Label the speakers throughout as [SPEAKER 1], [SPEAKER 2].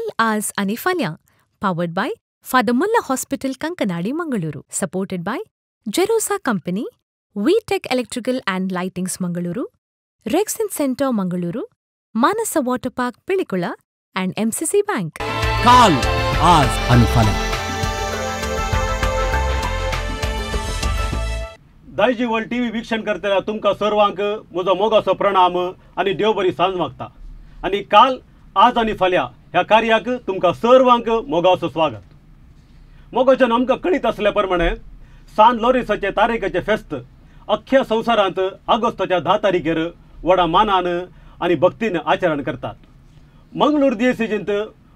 [SPEAKER 1] काल आज आनी फाल्यां powered by father Muller hospital Kankanady Mangaluru supported by Jerosa company V-Tech electrical and lightings Mangaluru rexine centre Mangaluru Manas water park Pilikula and MCC bank
[SPEAKER 2] काल आज आनी फाल्यां
[SPEAKER 3] दायजी वर्ल्ड टीव्ही वीक्षण करतल्या तुमकां सर्वांक म्हजो मोगाचो प्रणाम आनी देव बरी सांज मागता आनी काल आज आनी फाल्यां ह्या कार्याक तुमकां सर्वांक मोगाचो स्वागत। मोगाच्यान आमकां कळीत आसल्या प्रमाणे सान लॉरेन्साचे तारीखेचे फेस्त अख्ख्या संवसारांत ऑगस्टाच्या 10 तारखेर व्हडा मानान आनी भक्तीन आचरण करतात। मंगळूर दिएसीजींत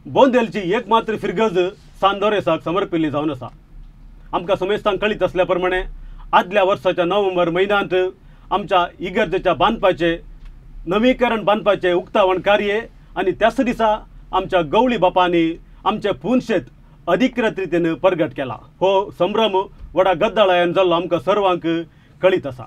[SPEAKER 3] बोंदेलची एकमात्र फिरगज सान लॉरेन्साक समर्पिल्ली जावन आसा। आमकां समेस्तांक कळीत आसल्या प्रमाणे आदल्या वर्साच्या नोव्हेंबर म्हयन्यांत आमच्या इगर्जेच्या बांदपाचे नवीकरण बांदपाचे उक्तावण कार्य आनी त्याच दिसा आमच्या गवळी बापांनी आमचे पुनशेत अधिकृत रितीन प्रगट केला। हो संभ्रम व्हडा गद्दाळायन जाल्लो आमकां सर्वांक कळीत आसा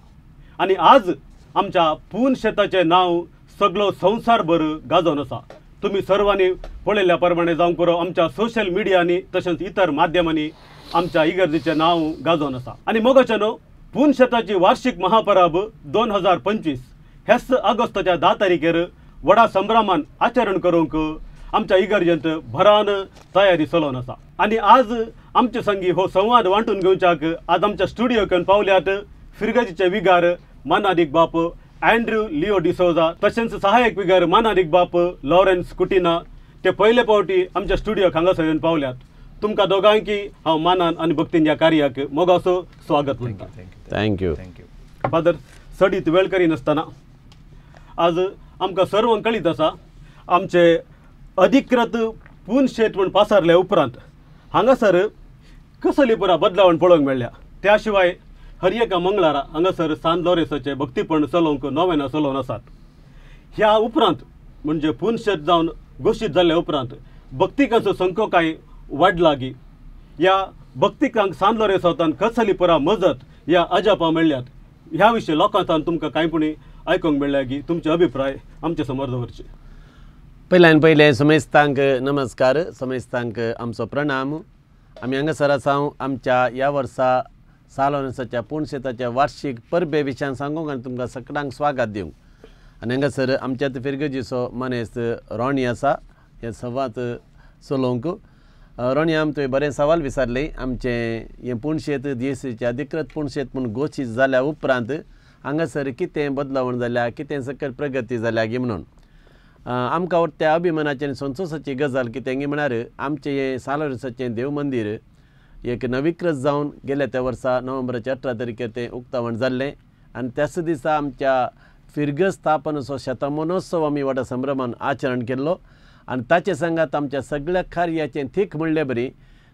[SPEAKER 3] आनी आज आमच्या पुनशेताचें नांव सगळो संवसारभर गाजोवन आसा। तुम्ही सर्वांनी पळयल्ल्या प्रमाणे जावंक पुरो आमच्या सोशल मिडियांनी तशेंच इतर माध्यमांनी आमच्या इगर्जेचें नांव गाजोवन आसा। आनी मोगाच्यानो पुनशेताची वार्षिक महापरब 2025 हेच ऑगस्टाच्या 10 तारखेर व्हडा संभ्रमान आचरण करूंक आमच्या इगर्जेंत भरान तयारी चलोवन आसा। आनी आज आमचे संगी हो संवाद वांटून घेवच्याक आज आमच्या स्टुडियोक येवन पावल्यात फिरगजीचे विगार मानादिक बाप अँड्रू लिओ डिसोजा तशेंच सहाय्यक विगार मानादिक बाप लॉरेन्स कुटिना ते पयले फावटी आमच्या स्टुडियोक हांगासर येवन पावल्यात। तुमकां दोगांकी हांव मानान आनी भक्तीन ह्या कार्याक मोगाचो स्वागत करता।
[SPEAKER 4] थँक्यू
[SPEAKER 3] फादर सडीत वेळ करिनासतना आज आमकां सर्वांक कळीत आसा आमचे अधिकृत पुनशेत म्हूण पासारल्या उपरांत हांगासर कसली पुरा बदलावण पळोवंक मेळ्ळ्या। त्या शिवाय हर एका मंगळारा हांगासर सान लॉरेन्साचे भक्तीपण चलोवंक नोवेना चलोवन आसात। ह्या उपरांत म्हणजे पुनशेत जावन घोशीत जाल्ल्या उपरांत भक्तिकांचो संख्यो काय वाडला गी ह्या भक्तिकांक सान लॉरेन्सांतल्यान कसली पुरा मजत ह्या अजापा मेळ्ळ्यात ह्या विशीं लोकांतल्यान तुमकां कांयपुणी आयकूंक मेळ्ळ्या की तुमचे अभिप्राय आमचे समोर दवरचे।
[SPEAKER 4] पयल्यान पयले समेस्तांक नमस्कार, समेस्तांक आमचो प्रणाम। आमी हांगासर आसा आमच्या ह्या वर्सा सान लॉरेन्साच्या पुनशेताच्या वार्षिक परबे विशयान सांगूंक आनी तुमकां सगळ्यांक स्वागत दिवंक। आनी हांगासर आमच्यात फिरगजीचो मनीस रोणी आसा हे संवाद चलोवंक। रोणी तुवें बरें सवाल विचारले। आमचें हें पुनशेत DSCचे अधिकृत पुनशेत म्हूण घोशीत जाल्या उपरांत हांगासर कितें बदलावण जाल्या कितें सकयल प्रगती जाल्या गी म्हणून आमकां त्या अभिमानाची आनी संतोशाची गजाल कितें गी म्हळ्यार आमचें हें सान लॉरेन्साचें देव मंदीर एक नवीकृत जावन गेल्या त्या वर्सा नोव्हेंबराच्या 18 तारखेर तें उक्तावण जाल्लें आनी त्याच दिसा आमच्या फिरगज स्थापनेचो शतमानोत्सव आमी व्हडा संभ्रमान आचरण केल्लो आनी ताचे सांगात आमच्या सगळ्या कार्याचें थीक म्हणलें बरी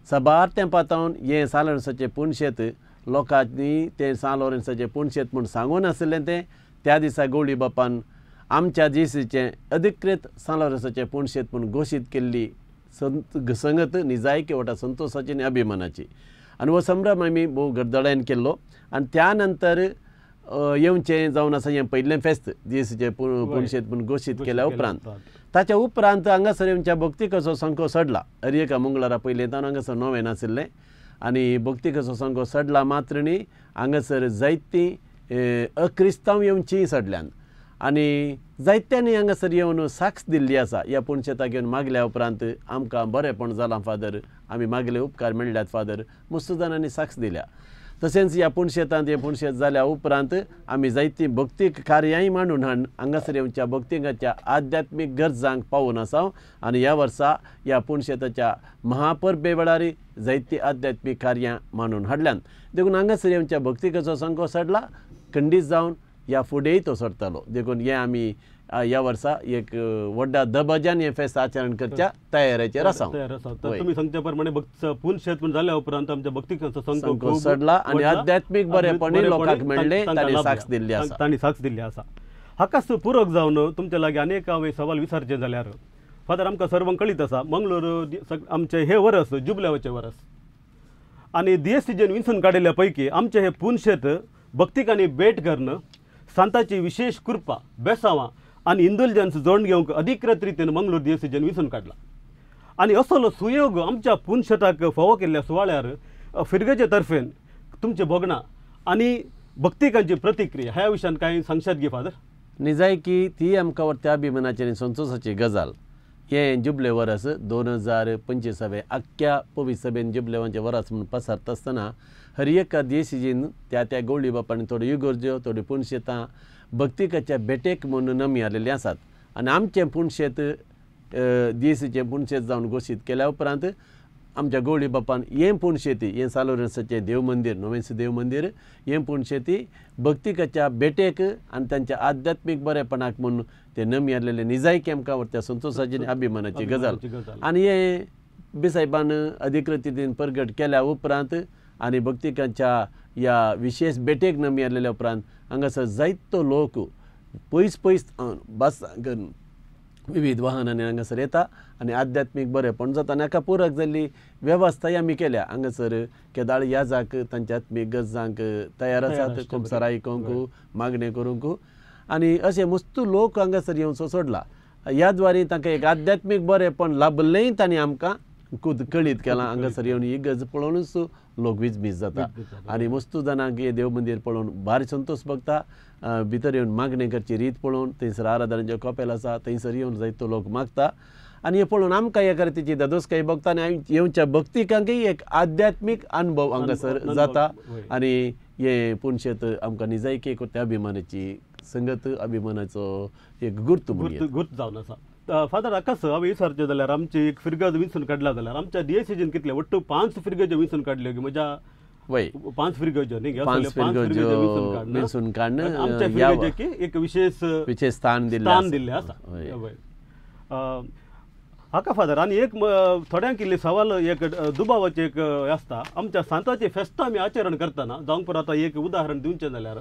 [SPEAKER 4] सबार तें पातावन हें सान लॉरेन्साचें पुनशेत लोकांनी तें सान लॉरेन्साचें पुनशेत म्हूण सांगून आसलें तें त्या दिसा गवळी बापान आमच्या DSCचें अधिकृत सान लॉरेन्साचें पुनशेत म्हूण घोशीत केल्ली संगत निजायकी व्हडा संतोशाची आनी अभिमानाची आनी हो संभ्रम आमी भोव गडदडायन केल्लो आनी त्या नंतर येवचें जावन आसा हें पयलें फेस्त DSCचें पुनशेत म्हूण घोशीत केल्या उपरांत ताच्या उपरांत हांगासर येवच्या भक्तिकाचो संख्यो चडला। हर एका मंगळारा पयलीं तावन हांगासर नोवें नाशिल्लें आनी भक्तिकाचो संख्यो चडला मात्र न्ही हांगासर जायतीं अक्रिस्तांव येवचीं चडल्यान आनी जायत्यांनी हांगासर येवन साक्ष दिल्ली आसा। ह्या पुनशेताक येवन मागल्या उपरांत आमकां बरेंपण जालां फादर, आमी मागले उपकार मेळ्ळ्यात फादर, मस्त जाणांनी साक्ष दिल्या। तशेंच ह्या पुनशेतांत हें पुनशेत जाल्या उपरांत आमी जायतीं भक्तीक कार्याय मांडून हांगासर येवच्या भक्तिकाच्या आध्यात्मीक गरजांक पावून आसा आनी ह्या वर्सा ह्या पुनशेताच्या महापरबे वेळार जायतीं आध्यात्मीक कार्यां मांडून हाडल्यान देखून हांगासर येवच्या भक्तिकाचो संख्यो चडला खंडीत जावन ह्या फुडेंय तो सरतलो। देखून हें आमी ह्या वर्सा एक व्हडा दबाज्यान हें फेस्त आचरण करच्या तयारेचेर आसा।
[SPEAKER 3] तुमी सांगच्या प्रमाणे पुनशेत म्हूण जाल्या उपरांत आमच्या भक्तिकांचो संख्यो
[SPEAKER 4] चडला आनी आध्यात्मीक बरेपणूय लोकांक मेळ्ळें, तांणी साक्ष दिल्ली आसा।
[SPEAKER 3] तांणी साक्ष दिल्ली आसा। हाकाच पूरक जावन तुमचे लागीं अनेक हांवें सवाल विचारचे जाल्यार फादर आमकां सर्वांक कळीत आसा मंगळूर आमचें हें वर्स जुबल्याचें वर्स आनी DSCचेन विंचून काडिल्ल्या पैकी आमचें हें पुनशेत भक्तिकांनी भेट करून सांताची विशेष कृपा बेसावां आनी इंदुलजन्स जोडून घेवंक अधिकृत रितीन मंगळूर DSCचेन विंचून काडला। आणि असलो सुयोग आमच्या पुणशेताक फावो केल्ल्या सुवाळ्यार फिरगेचे तर्फेन तुमचे भोगणा आणि भक्तिकांची प्रतिक्रिया ह्या विशयान कांय सांगशात गे फादर.
[SPEAKER 4] निजाय की ती आमकां व्हरता अभिमानाची आनी संतोशाची गजाल. हे जुबले वर्स 2025 आख्ख्या पवित्र सभेन जुबलेवांचे वर्स म्हणून पसारता आसतना हर एका देशीजीन त्या गवळी बापांनी थोड्यो इगर्ज्यो थोड्यो पुणशेतां भक्तिकाच्या भेटेक म्हणून नमी आलेली आसात. आनी आमचें पुणशेत देशीचें पुणशेत जावन घोशीत केल्या उपरांत आमच्या गवळी बापान हें पुणशेती हें सालोरेसाचें देव मंदिर नोवेंस देव मंदिर हें पुणशेती भक्तिकाच्या भेटेक आनी तांच्या आध्यात्मीक बरेपणाक म्हणून ते नमी आलेले निजायकी आमकां व्हरता संतोशाची आनी अभिमानाची गजाल. आनी हें बेसायबान अधिकृत रितीन प्रगट केल्या उपरांत आनी भक्तिकांच्या ह्या विशेष भेटेक नमी आलेल्या उपरांत हांगासर जायतो लोक पयस पयस बस करून विविध वाहनांनी हांगासर येता आनी आध्यात्मीक बरेपण जाता. आनी हाका पुरक जाल्ली वेवस्थाय आमी केल्या. हांगासर केदाळ याजाक तांच्या आत्मीक गरजांक तयार आसात खुमसार आयकूंक मागणे करूंक आनी अशे मस्तू लोक हांगासर येवचो सोडला. ह्या द्वारे तांकां एक आध्यात्मीक बरेपण लाभलेंय तांणी आमकां खूद कळीत केलां. हांगासर येवन ही गज पळोवनूच लोक विजमीज जाता आनी मस्तू जाणांक हे देव मंदिर पळोवन भारी संतोश भोगता. भितर येवन मागणे करची रीत पळोवन थंयसर आराधनाचें कपेल आसा थंयसर येवन जायतो लोक मागता आनी हे पळोवन आमकां एका रितीची दादोसकाय भोगता आनी येवच्या भक्तिकांकय एक आध्यात्मीक अनुभव हांगासर जाता. आनी हे पुणशेत आमकां निजायकी एक त्या अभिमानाची संगत अभिमानाचो एक गुर्त
[SPEAKER 3] जावन आसा. फादर आकाश हांवें विचारचें जाल्यार आमची एक फिरगज विंचून काडला जाल्यार आमच्या डीएसीजीन कितले वट्ट 5 फिरगज्यो विंचून काडल्यो की म्हज्या
[SPEAKER 4] वय
[SPEAKER 3] 5 फिरगज्यो न्ही
[SPEAKER 4] 5 फिरगज्यो विंचून काडून
[SPEAKER 3] आमच्या फिरगजेक एक विशेष
[SPEAKER 4] स्थान
[SPEAKER 3] दिल्लें आसा. हाका फादर आनी एक थोड्यांक इल्ले सवाल एक दुबावाचे एक आसता. आमच्या सांताचे फेस्तां आमी आचरण करतना जावंक पर आतां एक उदाहरण दिवचें जाल्यार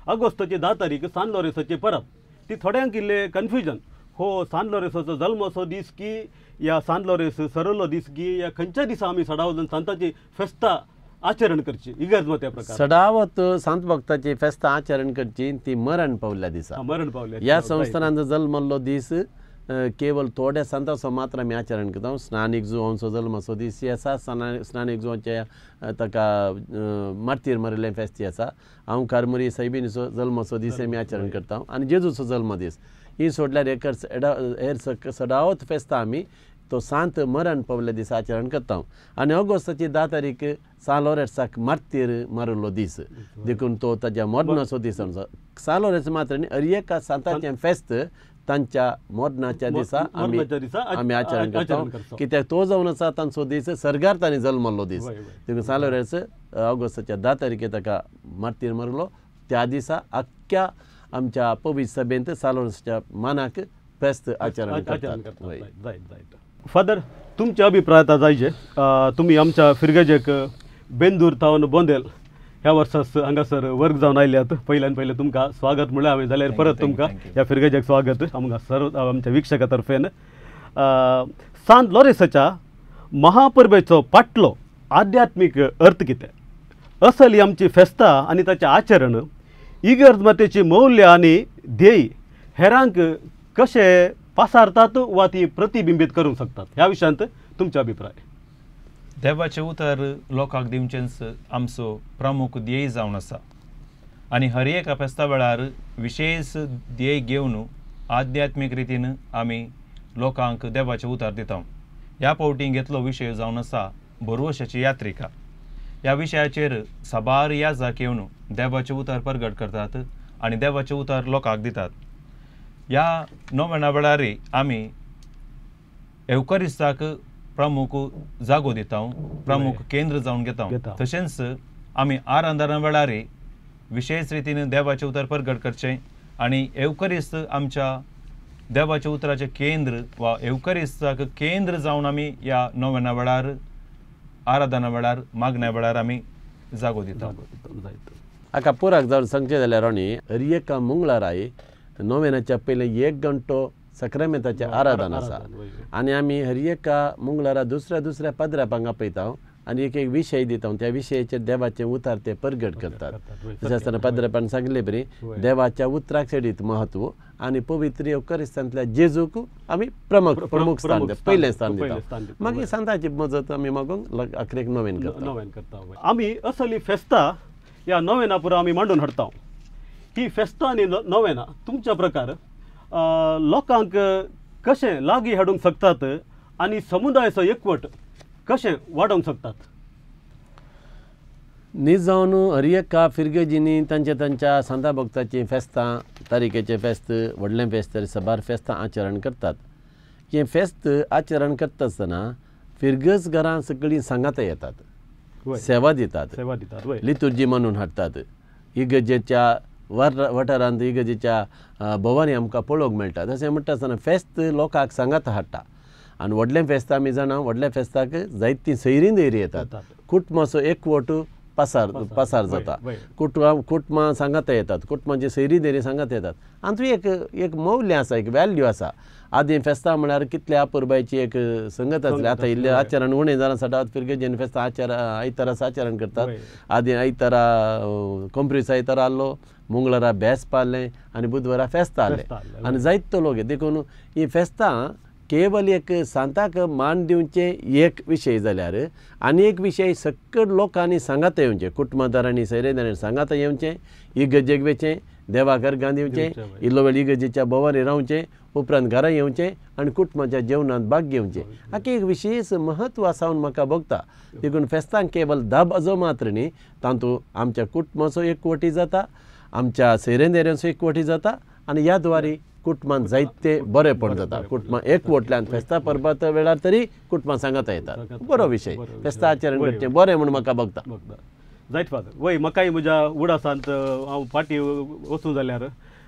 [SPEAKER 3] ऑगस्टाची 10 तारीख सान लॉरेसाची परब ती थोड्यांक इल्ले कन्फ्युजन हो सान लॉरेसाचो जल्माचो दीस की या सान लॉरेस सरलो दीस की या खंयच्या दिसा आमी सडावत सांताची फेस्तां आचरण करची इगर्ज त्या प्रकार
[SPEAKER 4] सडावत सांत भक्ताची फेस्तां आचरण करची ती मरण पावल्या दिसा
[SPEAKER 3] मरण पावल्या
[SPEAKER 4] ह्या संस्थानांत जल्मल्लो दीस केवल थोड्या सांतांचो मात्र आमी आचरण करता. स्नानीक जुवांचो जल्माचो दीस आसा. स्नानीक जुवांच्या ताका मार्तीर मारिल्लें फेस्ती आसा. हांव कार्मरी सायबिनीचो जल्माचो दीस आमी आचरण करता आनी जेजूचो जल्म दीस ही सोडल्यार हेर सडावत फेस्तां आमी तो सांत मरण पावल्या दिसा आचरण करता. आनी ऑगस्टाची 10 तारीख सान लॉरेन्साक मार्तीर मारिल्लो दीस देखून तो ताच्या मोडनाचो दीस आसा. सान लॉरेन्स मात्र न्ही हर एका सांताचें फेस्त तांच्या मोडनाच्या दिसा आमी आचरण करता कित्याक तो जावन आसा तांचो दीस सर्गार तांणी जल्मल्लो दीस. देखून सान लॉरेन्स ऑगस्टाच्या 10 तारखेक ताका मार्तीर मारलो. त्या दिसा आख्ख्या आमच्या पवित्र सभेंत सान लॉरेन्साच्या मानाक फेस्त आचरण करतात.
[SPEAKER 3] फादर तुमचे अभिप्राय आतां जायचे. तुमी आमच्या फिरगजेक बेंदूर तावन बोंदेल ह्या वर्सास हांगासर वर्ग जावन आयल्यात. पयल्यान पयलें तुमकां स्वागत म्हळ्यार हांवें जाल्यार परत तुमकां ह्या फिरगजेक स्वागत आमकां सर्व आमच्या विक्षका तर्फेन. सांत लॉरेसाच्या महापर्बेचो पाटलो आध्यात्मीक अर्थ कितें असल ही आमची फेस्तां आनी ताचें आचरण इगर्ज मातेची मौल्य आनी ध्येय हेरांक कशें पासारतात वा ती प्रतिबिंबीत करूंक शकतात ह्या विशयांत तुमचे अभिप्राय.
[SPEAKER 5] देवाचें उतर लोकांक दिवचेंच आमचो प्रमुख ध्येय जावन आसा आनी हर एका फेस्ता वेळार विशेष ध्येय घेवन आध्यात्मीक रितीन आमी लोकांक देवाचें उतर दिता. ह्या पावटी घेतलो विशय जावन आसा भरवशाची यात्रिका. ह्या विशयाचेर साबार याजक येवन देवाचें उतर प्रगट करतात आनी देवाचें उतर लोकांक दितात. ह्या नोवेना वेळार आमी एवकरिस्ताक प्रमुख जागो दिता प्रमुख केंद्र जावन घेता. तशेंच आमी आराधना वेळार विशेष रितीन देवाचें उतर प्रगट करचें आनी एवकरिस्त आमच्या देवाच्या उतराचें केंद्र वा एवकरिस्ताक केंद्र जावन आमी ह्या नोवेना वेळार आराधना वेळार मागण्या वेळार आमी जागो दिता.
[SPEAKER 4] हाका पुराक जावन सांगचें जाल्यार रोणी हर एका मंगळाराय नोवेनाच्या पयलीं 1 घंटो सक्रामेंताचें आराधन आसा आनी आमी हर एका मंगळारा दुसऱ्या पदरापांक आपयता आणि एक विषय दिता त्या विशयाचे देवाचे उतार ते प्रगट करतात तशें आसतना पाद्रपान सांगले बरी देवाच्या उतराक सेडीत महत्व आणि पवित्र करिस्तांतल्या जेजूक आमी प्रमुख स्थान पयलें स्थान दिता मागीर सांताची मजत आमी मागूंक अकरेक नोवेन
[SPEAKER 3] करता आमी असली फेस्तां ह्या नोवेना पुरो आमी मांडून हाडटा ही फेस्तां आनी नोवेना तुमच्या प्रकार लोकांक कशें लागीं हाडूंक शकतात आनी समुदायाचो एकवट कशें वाडोवंक शकतात
[SPEAKER 4] न्हीद जावन हर एका फिरगेजींनी तांच्या सांता भक्ताची फेस्तां तारीखेचे फेस्त व्हडलें फेस्त सबार फेस्तां आचरण करतात हें फेस्त आचरण करता आसतना फिरगज घरां सगळीं सांगात येतात सेवा दितात लितुर्जी म्हणून हाडटात इगर्जेच्या वाठारांत इगर्जेच्या भवानी आमकां पळोवंक मेळटा तशें म्हणटा आसतना फेस्त लोकांक सांगात हाडटा आनी व्हडलें फेस्त आमी जाणा व्हडल्या फेस्ताक जायतीं सैरीं दैरी येतात कुटुंबाचो एकवट पासार जाता कुटुंबां सांगात येतात कुटुंबाची सैरी दैरी सांगात येतात आनी तूं एक मौल्य आसा एक वॅल्यू आसा आदी फेस्तां म्हळ्यार कितले आपुरबायची एक संगत आसली आतां इल्लें आचरण उणें जालां सादात फिरगेजेन फेस्तां आयतारास आचरण करतात आदी आयतारा कंप्रीस आयतारा आसलो मंगळारा बेस पाळ्ळें आनी बुधवारा फेस्तां आसलें आनी जायतो लोक देखून ही फेस्तां केवल एक सांताक मान दिवचे एक विशय जाल्यार आनी एक विशय सकट लोकांनी सांगात येवचें कुटुंबदारांनी सैरेदारांनी सांगात येवचें इगर्जेक वेचें देवाक अर्घां दिवचें इल्लो वेळ इगर्जेच्या भोंवारी रावचें उपरांत घरा येवचें आनी कुटुंबाच्या जेवणांत भाग घेवचें हाका एक विशेश म्हत्व आसा म्हूण म्हाका भोगता देखून फेस्तांक केवल दाब अजो मात्र न्ही तातूंत आमच्या कुटुंबाचो एकवटी जाता आमच्या सैरेदारांचो एकवटी जाता आनी ह्या द्वारे कुटुंबांत जायते बरेपण जाता कुटुंबां एकवटल्यान फेस्तां परबात वेळार तरी कुटुंबां सांगात येतात बरो विशय फेस्तां आचरण करचें बरें म्हूण म्हाका भोगता
[SPEAKER 3] जायत फादर वय म्हाकाय म्हज्या उडासांत हांव फाटीं वचूं जाल्यार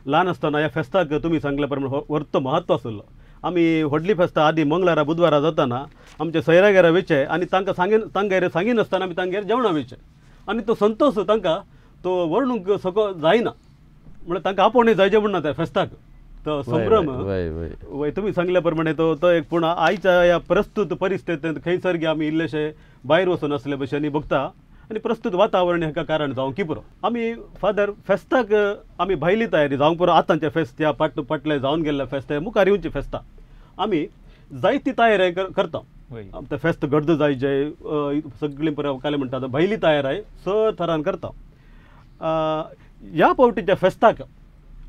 [SPEAKER 3] ल्हान आसतना ह्या फेस्ताक तुमी सांगल्या प्रमाणे व्हडलो महत्व आसलो आमी व्हडली फेस्तां आदी मंगळारा बुधवारा जाताना आमचे सैरागेरा वेचे आनी तांकां सांगी नासतना आमी तांगेर जेवणां वेचे आनी तो संतोश तांकां तो वर्णूंक सको जायना म्हळ्यार तांकां आपोवणें जायचें म्हणना त्या फेस्ताक तो संभ्रम वय तुमी सांगल्या प्रमाणे तो एक पूण आयच्या ह्या प्रस्तुत परिस्थितींत खंयसर गे आमी इल्लेशे भायर वचून आसले भशेन भोगता आनी प्रस्तुत वातावरण हाका कारण जावंक पुरो आमी फादर फेस्ताक आमी भायली तयारी जावंक पुरो आतांचे फेस्त ह्या फाटले जावन गेल्ले फेस्त मुखार येवचे फेस्तां आमी जायती तयारी करता ते फेस्त घडद जायचे सगळीं काले म्हणटा भायली तयारी स थरान करता ह्या पावटीच्या फेस्ताक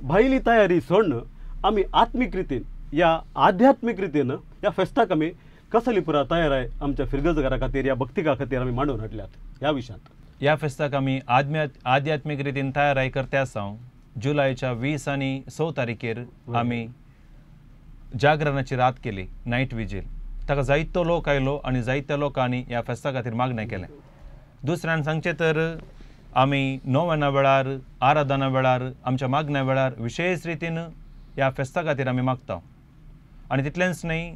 [SPEAKER 3] भायली तयारी सोडून आमी आत्मीक रितीन या आध्यात्मीक रितीन ह्या फेस्ताक आमी कसली पुरा तयारी आमच्या फिरगजगारा खातीर या भक्तिका खातीर आमी मांडून हाडल्यात ह्या विशयांत
[SPEAKER 5] ह्या फेस्ताक आमी आध्यात्मीक रितीन तयारी करते आसा जुलयाच्या 20 आनी 6 तारखेर आमी जागरणाची रात केली नायट विजील ताका जायतो लोक आयलो आनी जायत्या लोकांनी ह्या फेस्ता खातीर मागणें केलें दुसऱ्यान सांगचें तर आमी नोवेना वेळार आराधना वेळार आमच्या मागण्या वेळार विशेष रितीन ह्या फेस्ता खातीर आमी मागता आनी तितलेंच न्हय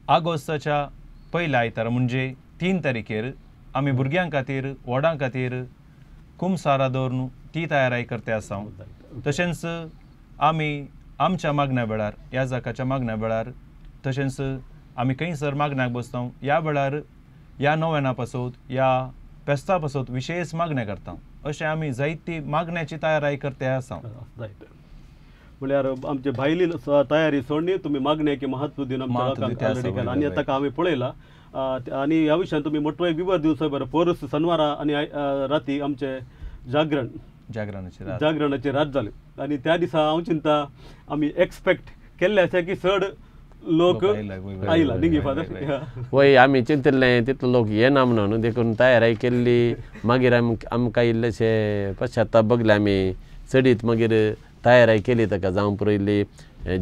[SPEAKER 5] ऑगस्टाच्या पयल्या आयतारा म्हणजे 3 तारखेर आमी भुरग्यां खातीर व्हडां खातीर कुमसारा दवरून ती तयारी करते आसा तशेंच आमी आमच्या मागण्या वेळार ह्या जाकाच्या मागण्या वेळार तशेंच आमी खंयसर मागण्याक बसता ह्या वेळार ह्या नोवेना पासत ह्या फेस्ता पासत विशेष मागण्या करता अशें आमी जायती मागण्याची तयारी करते आसा
[SPEAKER 3] म्हळ्यार आमचे भायली तयारी सोडणी तुमी मागण्याक महत्व दिवन आनी ताका आमी पळयला आनी ह्या विशयान तुमी मोठो एक विवर दिवचो बरो पोरस शनिवारा आनी राती आमचे जागरणाची रात जाली आनी त्या दिसा हांव चिंता आमी एक्सपेक्ट केल्ले आसा की चड लोक आयला न्ही फादर
[SPEAKER 4] वय आमी चिंतलें तितलो लोक येना म्हणून देखून तयारी केल्ली मागीर आमकां इल्लेशे पश्चाताप भोगले आमी चडीत मागीर तयारी केली ताका जावं पुरो इल्ली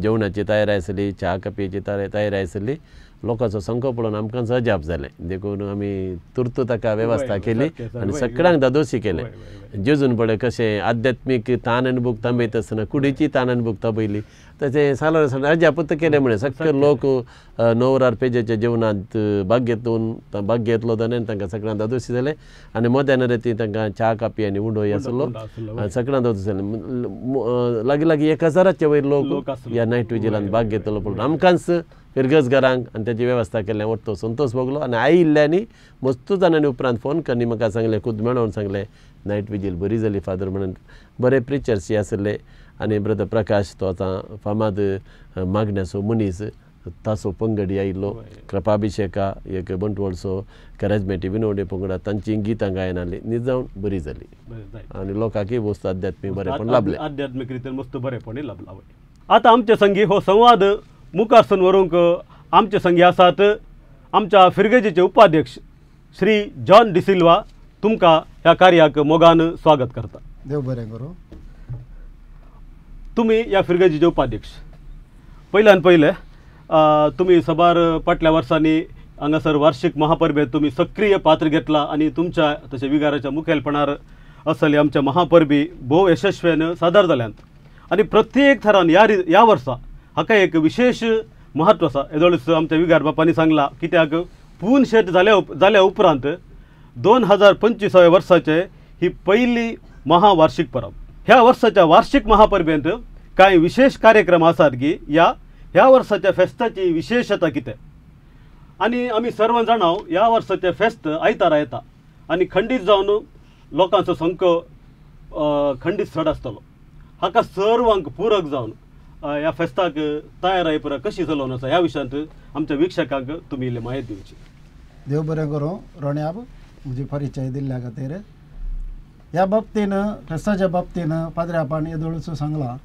[SPEAKER 4] जेवणाची तयारी आसली च्या कपेची तयारी आसली लोकांचो संख्या पळोवन आमकां अजाप जालें देखून आमी तुर्त ताका वेवस्था केली आनी सगळ्यांक दादोशी केलें जेजून पळय कशें आध्यात्मीक ताणन भुगता मेळटा आसतना कुडीची ताणन भुगता पयली तशें सालोर अजापूत केलें म्हळें सगळे लोक णवरार पेजेच्या जेवणांत भाग घेतलो जाल्यार तांकां सगळ्यांक दादोशी जालें आनी मध्यान राती तांकां च्या कापी आनी उंडोय आसलो सगळ्यांक दादोशी जालें लागीं 1000चे वयर लोक ह्या नायट विजिलांत भाग घेतलो पळोवन आमकांच फिरगजगारांक आनी तेची वेवस्था केल्लें वरतो संतोष भोगलो आनी आयिल्ल्यांनी मस्तू जाणांनी उपरांत फोन करनी म्हाका सांगलें खुद मेळोवन सांगलें नायट विजील बरी जाली फादर म्हणून बरे प्रिचर्स आसले आनी ब्रदर प्रकाश तो आतां फामाद मागण्याचो मनीस तासो पंगडी आयिल्लो कृपाभिषेका एक बंटवळचो कॅरेजमेटी विनोडे पंगडा तांची गितां गायन आली न्ही जावन बरी जाली आनी लोकांकय वस्त आध्यात्मीक बरेपण लाभलें
[SPEAKER 3] आध्यात्मिक रितीन मस्त बरेपण लाभला आता आमचे संगी हो संवाद मुखारसून व्हरूंक आमचे संगी आसात आमच्या फिरगेजीचे उपाध्यक्ष श्री जॉन डिसिल्वा तुमकां ह्या कार्याक मोगान स्वागत करता
[SPEAKER 6] देव बरें करूं
[SPEAKER 3] तुम्ही या फिरगेजीचे उपाध्यक्ष पहिल्यान पहिले तुम्ही सबार फाटल्या वर्सांनी हांगासर वार्षिक महापर्बेत तुम्ही सक्रिय पात्र घेतला आणि तुमच्या तशें विगाराच्या मुखेलपणार असले आमच्या महापर्बी भोव यशस्वीन सादर जाल्यांत आणि प्रत्येक थरान ह्या वर्सा हाका एक विशेष महत्व आसा येदोळीच आमच्या विगार बापांनी सांगला कित्याक पून शेत जाल्या उपरांत 2025 वर्साचे ही पहिली महावार्षिक परब ह्या वर्साच्या वार्षिक महापर्बेंत कांय विशेष कार्यक्रम आसात की ह्या वर्साच्या फेस्ताची विशेषता कितें आनी आमी सर्व जाणाव ह्या वर्साचे फेस्त आयतारा येता आनी खंडीत जावन लोकांचो संख्य खंडीत चड आसतलो हाका सर्वांक पूरक जावन ह्या फेस्ताक तयाराई पुरा कशी चलोवन आसा ह्या विशयांत आमच्या वीक्षकांक तुमी इल्ली माहिती दिवची
[SPEAKER 6] देव बरें करूं रोण्याब म्हजी परिचय दिल्ल्या खातीर ह्या बाबतीन फेस्ताच्या बाबतीन पाद्र्यापान येदोळचो सांगला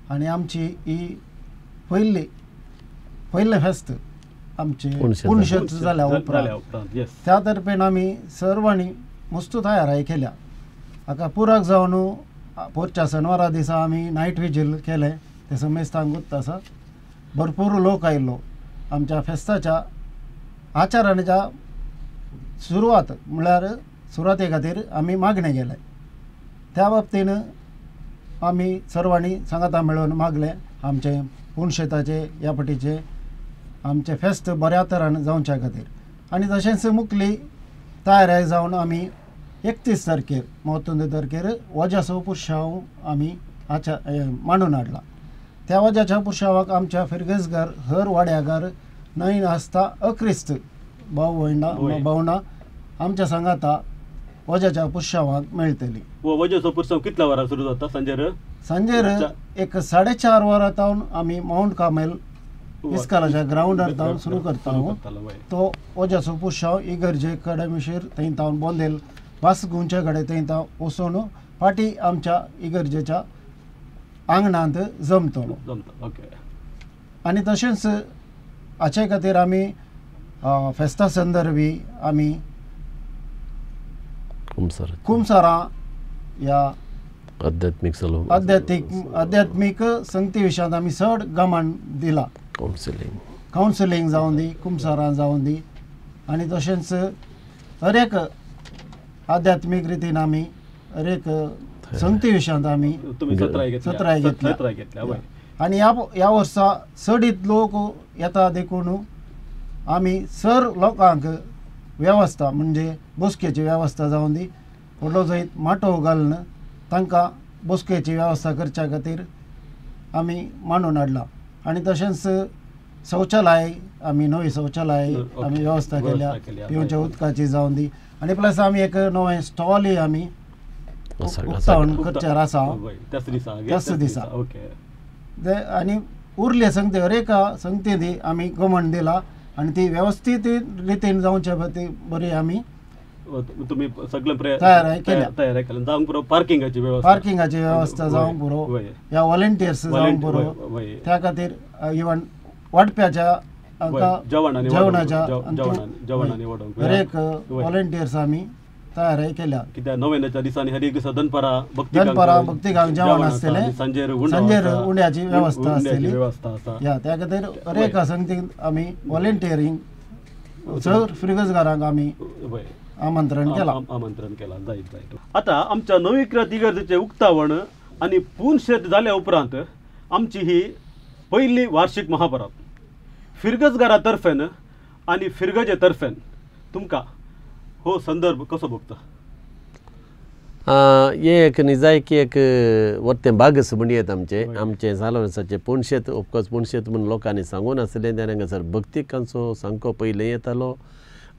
[SPEAKER 6] आनी आमची ही पयलें फेस्त आमचे पुणशेत जाल्या उपरांत त्या तर्फेन आमी सर्वांनी मस्त तयाराई केल्या हाका पुरक जावन पोरच्या शेनवारा दिसा आमी नायट विजील केलें ते समेस्तांक गुप्त आसा भरपूर लोक आयिल्लो आमच्या फेस्ताच्या आचाराच्या सुरवात म्हळ्यार सुरवाते खातीर आमी मागणे गेले त्या बाबतीन आमी सर्वांनी सांगाता मेळून मागले आमचे पुणशेताचे ह्या पटीचे आमचे फेस्त बऱ्या तरान जावच्या खातीर आनी तशेंच मुखली तयारी जावन आमी 31 तारखेर महोत्तम तारखेर वजाचो पुरशाव आमी मांडून हाडला त्या वजाच्या पुरशावाक आमच्या फिरगेजगार हर वाड्यागार नय आसता अक्रिस्त भाऊ भावना आमच्या सांगाता वजाच्या पुरशावाक मेळटली
[SPEAKER 3] वजाचो पुरशाव कितल्या वरां सुरू जाता सांजेर
[SPEAKER 6] एक 4:30 वरां तावन आमी माउंट कार्मेल इस्कालाच्या ग्राउंडार तावन सुरू करता तो वजाचो पुरशाव इगर्जे कडेन मिशीर थंय तावन बोंदेल वास गुंचे कडेन थंय तावन वचून फाटी आमच्या इगर्जेच्या आंगणांत जमतलो आनी तशेंच हाचे खातीर आमी फेस्ता संदर्भी आमी कुमसारा ह्या आध्यात्मीक संगती विशयांत आमी चड गमान दिला कावन्सिलींग जावं दी कुमसारां जावं दी आनी तशेंच हर एक आध्यात्मीक रितीन आमी हर एक संगती विशयांत आमी सत्राय घेतल्या आनी ह्या वर्सा चडीत लोक येता देखून आमी सर लोकांक वेवस्था म्हणजे बसकेची वेवस्था जावं दी व्हडलो जैत माटो घालून तांकां बसकेची वेवस्था करच्या खातीर आमी मांडून हाडला आनी तशेंच शौचालय आमी नवी शौचालय आमी वेवस्था केल्या पिवच्या उदकाची जावं दी आनी प्लस आमी एक नवें स्टॉलय आमी उक्तावण करचेर आसा त्याच दिसा आनी उरले संगती हर एका संगती आमी गमन दिला आनी ती वेवस्थीत रितीन जावचे बरी आमी
[SPEAKER 3] तुम्ही सगळे
[SPEAKER 6] तयारी केल्या
[SPEAKER 3] जावंक पुरो पार्किंगाची
[SPEAKER 6] वेवस्था जावंक पुरो ह्या व्हॉलंटियर्स जावंक पुरो त्या खातीर इवन वाटप्याच्या जेवणाच्या हर एक व्हॉलंटियर्स आमी तयारी केल्या
[SPEAKER 3] कित्याक नोव्हेंबराच्या दिसांनी हर एक दिसा दनपारा
[SPEAKER 6] भक्तिगांव जेवण आसतलें सांजेर उंड्याची वेवस्था आसतली ह्या त्या खातीर हर एका संगतीक आमी व्हॉलंटियरींग चड फिरगजगारांक आमी आमंत्रण केला
[SPEAKER 3] जायत आता आमच्या नवीकृत इगर्जेचे उक्तावण आणि पुनशेत जाल्या उपरांत आमची ही पहिली वार्षिक महापर्व फिरगजगारा तर्फेन आणि फिरगजे तर्फेन तुमकां हो संदर्भ कसो भोगता
[SPEAKER 4] एक निजायकी एक वरतें बागस म्हणयेत आमचे सालवरसाचे पुणशेत ऑफकोर्स पुणशेत म्हणून लोकांनी सांगून आसले तेन्ना हांगासर भक्तीकांचो सामको पयलें येतालो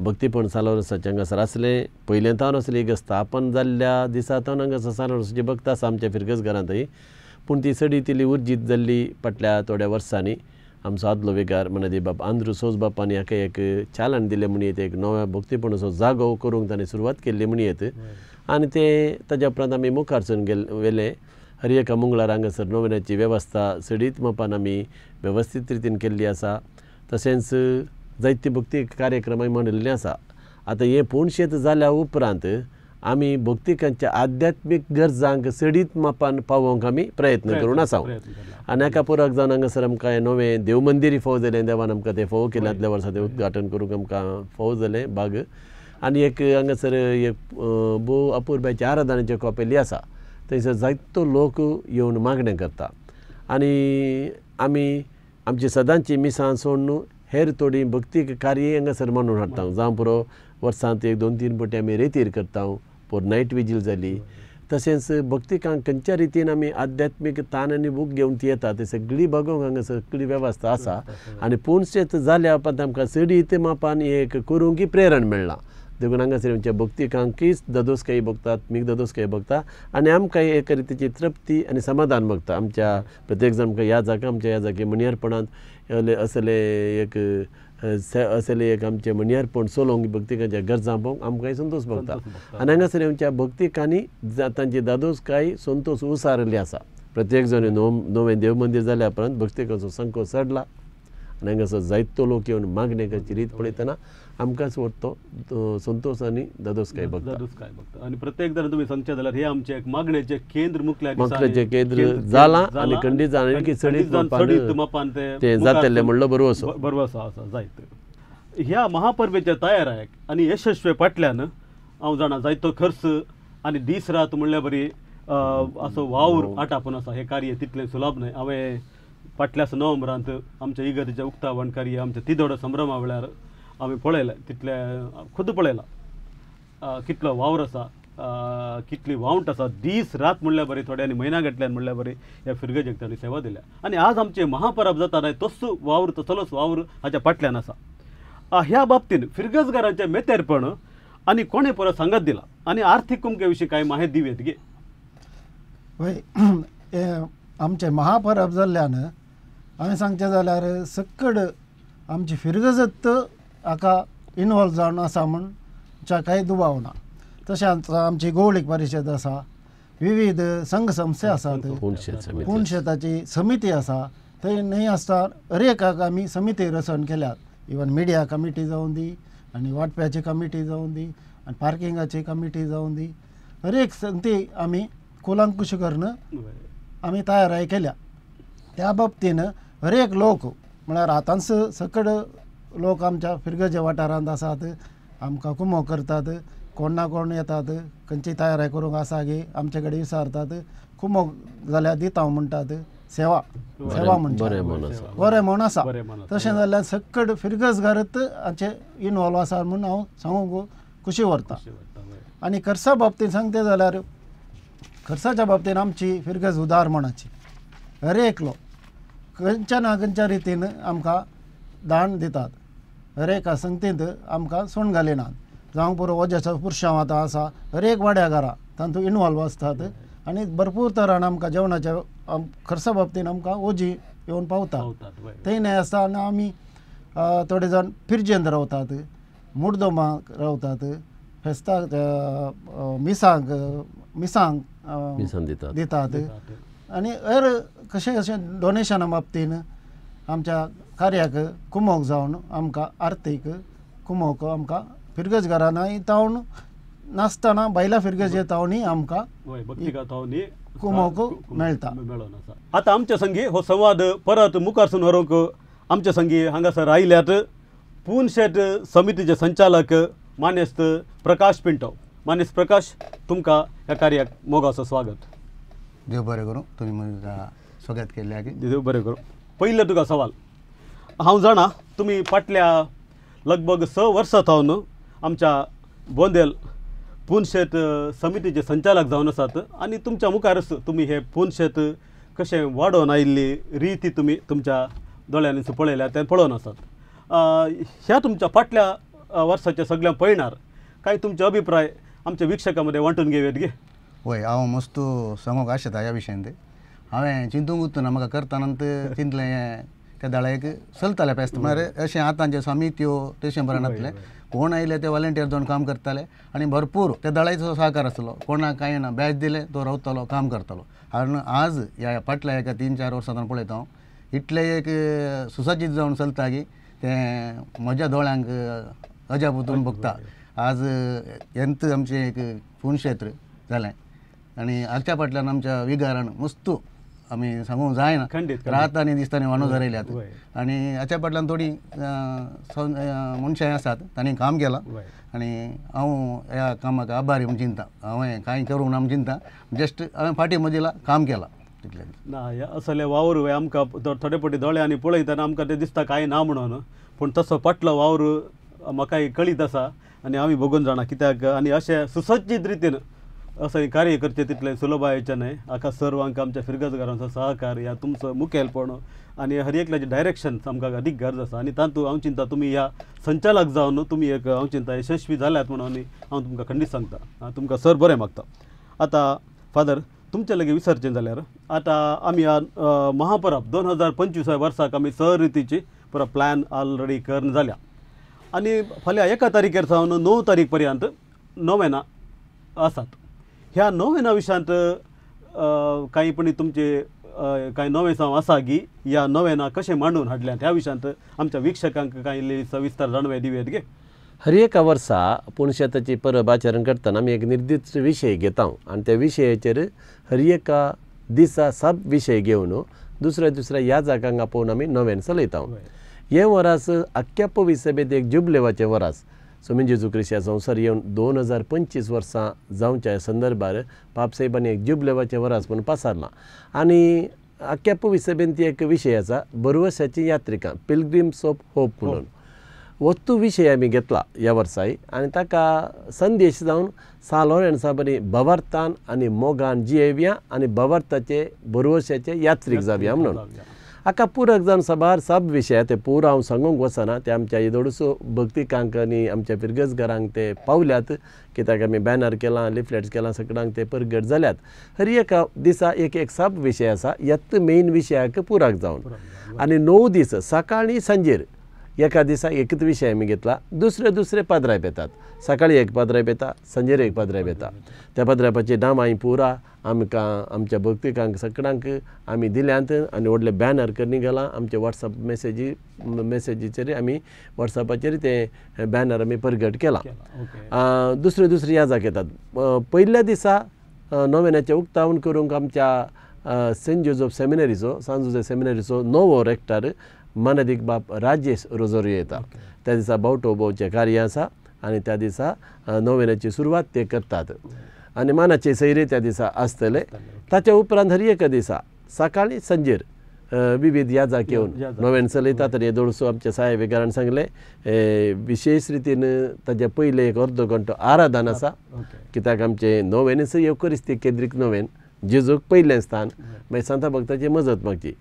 [SPEAKER 4] भक्तीपण सालवरसाचे हांगासर आसलें पयलें तावन आसली एक स्थापन जाल्ल्या दिसा तावन हांगासर सालवरसाची भक्त आसा आमच्या फिरगस घरांतय पूण ती सडी तिली उर्जीत जाल्ली फाटल्या थोड्या वर्सांनी आमचो आदलो वेगार म्हणजे बाब आंध्रू सोज बापानी हाका एक चालन दिलें म्हणयेत एक नव्या भक्तीपणाचो जागो करूंक ताणें सुरवात केल्ली म्हणयेत आनी ते ताज्या उपरांत आमी मुखार सरून वेले हर एका मंगळार हांगासर नोवेनाची वेवस्था सडीत मापान आमी वेवस्थीत रितीन केल्ली आसा तशेंच जायती भक्ती कार्यक्रम मांडिल्ले आसा आतां हें पुणशेत जाल्या उपरांत आमी भक्तिकांच्या आध्यात्मीक गरजांक सडीत मापान पावोवंक आमी प्रयत्न करून आसा आनी हाका पुरक जावन हांगासर आमकां हें नवें देव मंदिरूय फावो जालें देवान आमकां तें फावो केलें आदल्या वर्सा तें उद्घाटन करूंक आमकां फावो जालें बाग आनी एक हांगासर एक भोव अपुर्बाची आराधनाच्यो कॉपेली आसा थंयसर जायतो लोक येवन मागणें करता आनी आमी आमची सदांची मिसां सोडून हेर थोडी भक्तीक कार्य हांगासर मांडून हाडटा जावं पुरो वर्सांत एक 2-3 फावटी आमी रेतीर करता पोर नायट विजील जाली तशेंच भक्तिकांक खंयच्या रितीन आमी आध्यात्मीक ताण आनी बूक घेवन ती येता ती सगळी बघूंक हांगासर सगळी वेवस्था आसा आनी पुणशेत जाल्या उपरांत आमकां सडीत मापान एक करूंक प्रेरण मेळ्ळां देखून हांगासर आमच्या भक्तिकांकय ददोसकाई भोगता आत्मीक ददोसकाई भोगता आनी आमकां एक रितीची तृप्ती आनी समाधान भोगता आमच्या प्रत्येक जण आमकां ह्या जागा आमच्या ह्या जागे मणियारपणांत असले एक आमचे मणियारपण सोलोवंक भक्तिकांच्या गरजां पळोवंक आमकांय संतोश भोगता आनी हांगासर आमच्या भक्तिकांनी तांची दादोसकाय संतोश उसारली आसा प्रत्येक जण नवें देव मंदीर जाल्या उपरांत भक्तिकांचो संख्या चडला आनी हांगासर जायतो लोक येवन मागणे करची रीत पळयतना आमकांच वाटतो संतोश आनी दादोसकाय भोगता
[SPEAKER 3] आनी प्रत्येक जण तुमी सांगचे जाल्यार हे आमचे एक मागणेचे केंद्र
[SPEAKER 4] मुखल्याचें केंद्र जालां आनी खंडीत जावन की सडीत
[SPEAKER 3] मापान
[SPEAKER 4] तें जातलें म्हणलो बरो
[SPEAKER 3] आसा जायत ह्या महापर्वेच्या तयारेक आनी यशस्वी फाटल्यान हांव जाणा जायतो खर्च आनी दीस रात म्हणल्या बरी असो वावर आटापून आसा हे कार्य तितलें सुलभ न्हय हांवें फाटल्याच नोव्हेंबरांत आमच्या इगर्जेच्या उक्तावण कार्य आमच्या तिदोडो संभ्रमा वेळार आमी पळयलें तितले खुद पळयलां कितलो वावर आसा कितली वावंट आसा दीस रात म्हणल्या बरी थोड्यांनी म्हयन्या गटल्यान म्हणल्या बरी ह्या फिरगजेक तांणी सेवा दिल्या आनी आज आमचे महापरब जाता न्हय तसो वावर तसलोच वावर हाच्या फाटल्यान आसा ह्या बाबतीन फिरगजगारांचें मेतेरपण आनी कोणें परत सांगत दिला आनी आर्थीक कुमके विशीं कांय माहिती दिवेत गे
[SPEAKER 6] आमचे महापरब जाल्ल्यान हांवें सांगचें जाल्यार सकड आमची फिरगजत हाका इनवॉल्व जावन आसा म्हणच्या कांय दुबाव ना तशेंच आमची गवळीक परिशद आसा विविध संघ संस्था आसात पुणशेताची समिती आसा थंय आसता हर एकाक आमी समिती रचन केल्यात इवन मिडिया कमिटी जावं दी आनी वांटप्याची कमिटी जावं दी आनी पार्किंगाची कमिटी जावं दी हर एक संगती आमी कुलंकुश करून आमी तयाराय केल्या त्या बाबतीन हर एक लोक म्हळ्यार आतांच सकड लोक आमच्या फिरगजे वाठारांत आसात आमकां कुमो करतात कोण ना कोण येतात खंयची तयारी करूंक आसा गे आमचे कडेन विचारतात कुमो जाल्यार दिता म्हणटात सेवा म्हणटा बरें म्हण आसा तशें जाल्यार सकड फिरगजगारत हाचे इनवॉल्व आसा म्हूण हांव सांगूंक खुशी व्हरतां आनी खर्चा बाबतींत सांगते जाल्यार खर्चाच्या बाबतीन आमची फिरगज उदार म्हणाची हर एक लोक खंयच्या ना खंयच्या रितीन आमकां दान दितात हर एका संगतींत आमकां सोण घालिनात जावं पुरो वजेचो पुरशांव आतां आसा हर एक वाड्यागारा तातूंत इनवॉल्व आसतात आनी भरपूर तरान आमकां जेवणाच्या खर्चा बाबतीन आमकां ओजी येवन पावतात थंय न्हय आसता आनी आमी थोडे जाण फिरजेंत रावतात मुर्दोमाक रावतात फेस्ताक मिसांक दितात आनी हेर कशें कशें डोनेशना बाबतीन आमच्या कार्याक कुमोक जावन आमकां आर्थीक कुमोक आमकां फिरगजगारांनी तावन नासतना बायला फिरगज येतावनी आमकां कुमोक मेळटा
[SPEAKER 3] आतां आमचे संगी हो संवाद परत मुखारसून व्हरूंक आमचे संगी हांगासर आयल्यात पुणशेत समितीचे संचालक मानेस्त प्रकाश पिंटो मानेस्त प्रकाश तुमकां ह्या कार्याक मोगाचो स्वागत
[SPEAKER 7] देव बरें करूं तुमी म्हाका स्वागत केल्ल्या
[SPEAKER 3] देव बरें करूं पयले तुका सवाल हांव जाणा तुमी फाटल्या लगभग 6 वर्सां थावन आमच्या बोंदेल पुनशेत समितीचे संचालक जावन आसात आणि तुमच्या मुखारच तुम्ही हे पुनशेत कशें वाडोवन आयिल्ली रिती तुम्ही तुमच्या दोळ्यांनी पळयल्या ते पळोवन आसात ह्या तुमच्या फाटल्या वर्साचे सगळ्या पळयणार काही तुमचे अभिप्राय आमच्या विक्षकां मदें वांटून घेवयात गे
[SPEAKER 7] वय हांव मस्त सांगूंक आशेता ह्या विशयान ते हांवें चिंतूंक उरतना म्हाका करताना चिंतलें त्या दळाक चलतालें फेस्त म्हळ्यार अशें आतांचे समित्यो तशें बरें नासलें कोण आयले ते वॉलंटियर जावन काम करताले आनी भरपूर त्या दळाचो सहकार आसलो कोणाक कांय ना बॅच दिलें तो रावतालो काम करतालो आनी आज ह्या फाटल्या एका 3-4 वर्सां पळयता हांव इतले एक सुसज्जीत जावन चलता की तें म्हज्या दोळ्यांक अजाप वचून बघता आज हेंत आमचें एक पुनक्षेत्र जालें आनी हाच्या फाटल्यान आमच्या विगारान मस्त आमी सांगूंक जायना रात आनी दिसतानी वांडो धरयल्यात आनी हाच्या फाटल्यान थोडी मनशां आसात तांणी काम केलां आनी हांव ह्या कामाक आभारी म्हूण चिंता हांवें कांय करूंक ना म्हूण चिंता जस्ट हांवें फाटीं मदीला काम केलां तितलें
[SPEAKER 3] ना हे असले वावर आमकां थोडे फावटी दोळ्यांनी पळयतना आमकां ते दिसता कांय ना म्हणून पूण तसो फाटलो वावर म्हाकाय कळीत आसा आनी आमी बघून जाणा कित्याक आनी अशें सुसज्जीत रितीन असं कार्य करचे तितलें सुलभायेचें न्हय हाका सर्वांक आमच्या फिरगतगारांचो सहकार ह्या तुमचो मुखेलपण आनी हर एकल्याचें डायरेक्शन आमकां अदीक गरज आसा आनी तातूंत हांव चिंता तुमी ह्या संचालक जावन तुमी एक हांव चिंता यशस्वी जाल्यात म्हणून हांव तुमकां खंडीत सांगता तुमकां सर बरें मागता आतां फादर तुमचे लगे विसरचें जाल्यार आतां आमी महापरब 2025 वर्साक आमी सहरितीची पुरो प्लॅन ऑलरेडी करून जाल्या आनी फाल्यां 1 तारीखेर सावन 9 तारीख पर्यंत नोवेना आसात ह्या नोवेना विशयांत कांयपणी तुमचे कांय नवे सांव आसा की ह्या नोवेना कशें मांडून हाडल्यात ह्या विशयांत आमच्या विक्षकांक कांय सविस्तर जाणवे दिवेत गे
[SPEAKER 4] हर एका वर्सा पुनशेताची परब आचरण करतना आमी एक निर्दिष्ट विशय घेता आनी त्या विशयाचेर हर एका दिसा सब विशय घेवन दुसऱ्या ह्या जागांक आपोवन आमी नोवेन चलयता हे वरास आख्ख्या पवित्र सभेत एक जुबलेवाचें वरास स्वामी जेजू ख्रिस्त संवसार येवन 2025 वर्सां जावच्या संदर्भार पापसाहेबांनी एक जुबलेवाचें वरास म्हणून पासारलां आनी आख्ख्या पवित्र सभेन ती एक विशय आसा बरवर्साची यात्रिकां पिलग्रिम्स ऑफ होप म्हणून वस्तू विशय आमी घेतला ह्या वर्साय आनी ताका संदेश जावन सा लॉरेन्साबरी भवार्थान आनी मोगान जियेवया आनी भवार्थाचे बरवर्साचे यात्रीक जावया म्हणून हाका पूरक जावन सभार सब विशय ते पूर हांव सांगूंक वचना ते आमच्या येदोडसो भक्तिकांक आनी आमच्या फिरगजगारांक ते पावल्यात कित्याक आमी बॅनर केलां लिफलेट्स केलां सगळ्यांक ते परगट जाल्यात हर एका दिसा एक सब विशय आसा येत मेन विशयाक पुराक जावन आनी 9 दीस सकाळी सांजेर एका दिसा एकच विशय आमी घेतला दुसरे पाद्राय येतात सकाळी एक पाद्राय येता सांजेर एक पाद्राय येता त्या पाद्रायपाचें नांव हांवें पुरा आमकां आमच्या भक्तिकांक सगळ्यांक आमी दिल्यांत आनी व्हडले बॅनर करनी गेलां आमचे वॉट्सअप मेसेजीचेर आमी वॉट्सअपाचेर ते बॅनर आमी परगट केलां दुसरे याजाक येतात पयल्या दिसा नोवेनाचें उक्तावण करूंक आमच्या सेंट जोझफ सेमिनरीचो सांत जोझफ सेमिनरीचो नवो रेक्टर मानदीक बाप राजेश रोजोरियो येता त्या दिसा बावटोबावचें कार्य आसा आनी त्या दिसा नोवेनाची सुरवात ते करतात आनी मानाचे सैरे त्या दिसा आसतले ताच्या उपरांत हर एका दिसा सकाळी सांजेर विविध याजाक येवन नोवेन चलयतात आनी येदोळसो आमच्या साहेब वेगारान सांगले विशेष रितीन ताचे पयले एक अर्दो घंटो आराधन आसा कित्याक आमचे नोवेनच येवकरिस्तीक केंद्रीक नोवेन जेजूक पयलें स्थान मागीर सांता भक्ताची मजत मागची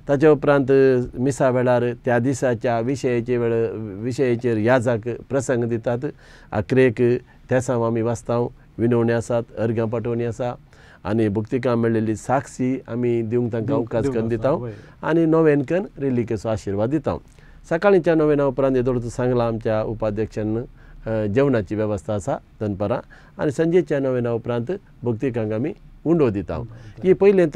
[SPEAKER 4] ताच्या उपरांत मिसा वेळार त्या दिसाच्या विशयाचेर याजाक प्रसंग दितात आखरेक त्या साव आमी वाचता विनवणी आसात अर्गां पाठोवणी आसा आनी भक्तिकां मेळिल्ली साक्षी आमी दिवंक तांकां अवकाश करून दिता आनी नोवेनकन रिलीकेचो आशिर्वाद दिता सकाळींच्या नोवेना उपरांत येदोळचो सांगलां आमच्या उपाध्यक्षान जेवणाची वेवस्था आसा दनपारां आनी सांजेच्या नोवेना उपरांत भक्तिकांक आमी उंडो दिता ही पयलें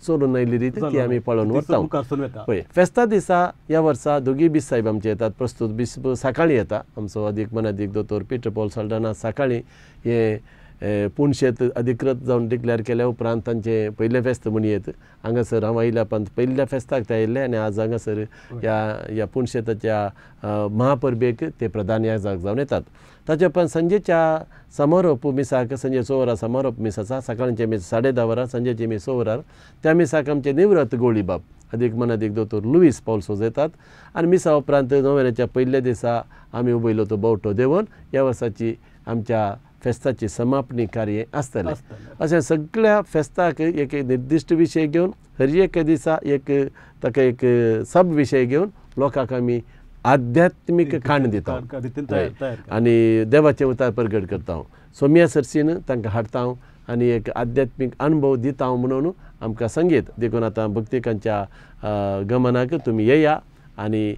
[SPEAKER 4] चलून आयिल्ली रीत ती आमी पळोवन वता पळय फेस्ता दिसा ह्या वर्सा दोगी बीस साहेब आमचे येतात प्रस्तूत बीस सकाळीं येता आमचो अदीक मनादीक दोतोर पिटर पॉल साल्डाना सकाळीं हे पुनशेत अधिकृत जावन डिक्लेअर केल्या उपरांत तांचे पयलें फेस्त म्हूण येत हांगासर हांव आयल्या पंत पयल्या फेस्ताक ते आयिल्ले आनी आज हांगासर ह्या पुनशेताच्या महापरबेक ते प्रधान याजक जावन येतात ताचे उपरांत संजेच्या समारोप मिसाक संजे 6 वरां समारोप मीस आसा सकाळचे मीस 10:30 वरां संजेची मीस 6 वरार त्या मिसाक आमचे निवृत्त गोळी बाब अदीक मनादीक दोतोर लुईस पॉल्सोज येतात आनी मिसा उपरांत नोवेनाच्या पयल्या दिसा आमी उबयलो तो बावटो देंवन ह्या वर्साची आमच्या फेस्ताची समापणी कार्य आसतलें अशें सगळ्या फेस्ताक एक निर्दिश्ट विशय घेवन हर एक दिसा एक ताका एक सब विशय घेवन लोकांक आमी आध्यात्मीक खाण दिता आनी देवाचें उतार प्रगट करता सोम्या सरसीन तांकां हाडटा आनी एक आध्यात्मीक अनुभव दिता म्हणून आमकां संगीत देखून आतां भक्तिकांच्या गमनाक तुमी येया आनी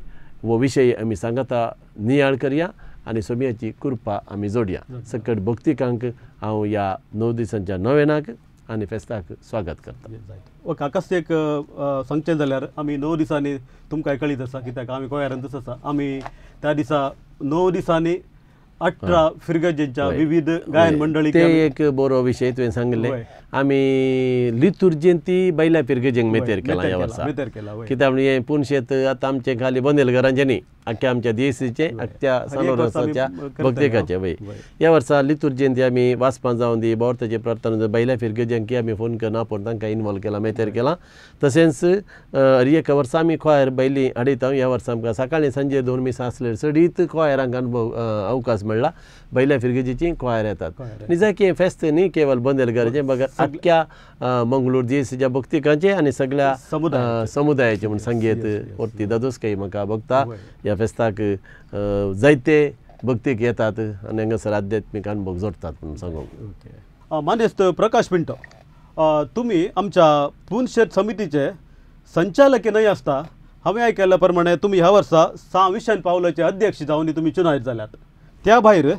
[SPEAKER 4] हो विशय आमी सांगता नियाळ करया आनी सोम्याची कृपा आमी जोडया सकट भक्तिकांक हांव ह्या 9 दिसांच्या नोवेनाक आनी फेस्ताक स्वागत करता.
[SPEAKER 3] काकास एक सांगचें जाल्यार आमी 9 दिसांनी तुमकां कळीत आसा कित्याक आमी गोंयांतूच आसा आमी त्या दिसा 9 दिसांनी 18 फिरगजेंच्या विविध गायन मंडळी
[SPEAKER 4] ते एक बरो विशय तुवें सांगले आमी लितुर्जेन ती बैला फिरगजेंक मेतेर केला ह्या वर्सा कित्याक म्हणजे पुणशेत आतां आमचे खाली बंदेलघरांचे न्ही आख्या आमच्या देसीचे आख्या सालोरसाच्या भक्तिकाचे वय ह्या वर्सा लितुर्जेन ती आमी वाचपां जावन दी बोर्ताचे प्रार्थना बैला फिरगजेंक आमी फोन करून आपोवन तांकां इनवॉल्व केला मेतेर केला तशेंच हर एक वर्सा आमी खोयर बैली हाडयता ह्या वर्सा आमकां सकाळीं सांजे 2 मिस आसले सडीत खोयरांक अनुभव अवकाश मेळ्ळा बैला फिरगेजीची खोयर येतात निजा की फेस्त न्ही केवळ बंदेलघराचें बघा आख्या मंगळूर देशाच्या भक्तिकांचे आनी सगळ्या समुदायाचे म्हण संगीत वर्ती दादोसकाई म्हाका भक्ता ह्या फेस्ताक जायते भक्तीक येतात आनी हांगासर आध्यात्मीक अनुभव जोडतात म्हणून सांगूंक.
[SPEAKER 3] मानेस्त प्रकाश पिंटो तुमी आमच्या पुणशेत समितीचे संचालकीनय आसता हांवें आयकल्या प्रमाणे तुमी ह्या वर्सा 6 विशान पावलाचे अध्यक्ष जावन तुमी चुनायत जाल्यात त्या भायर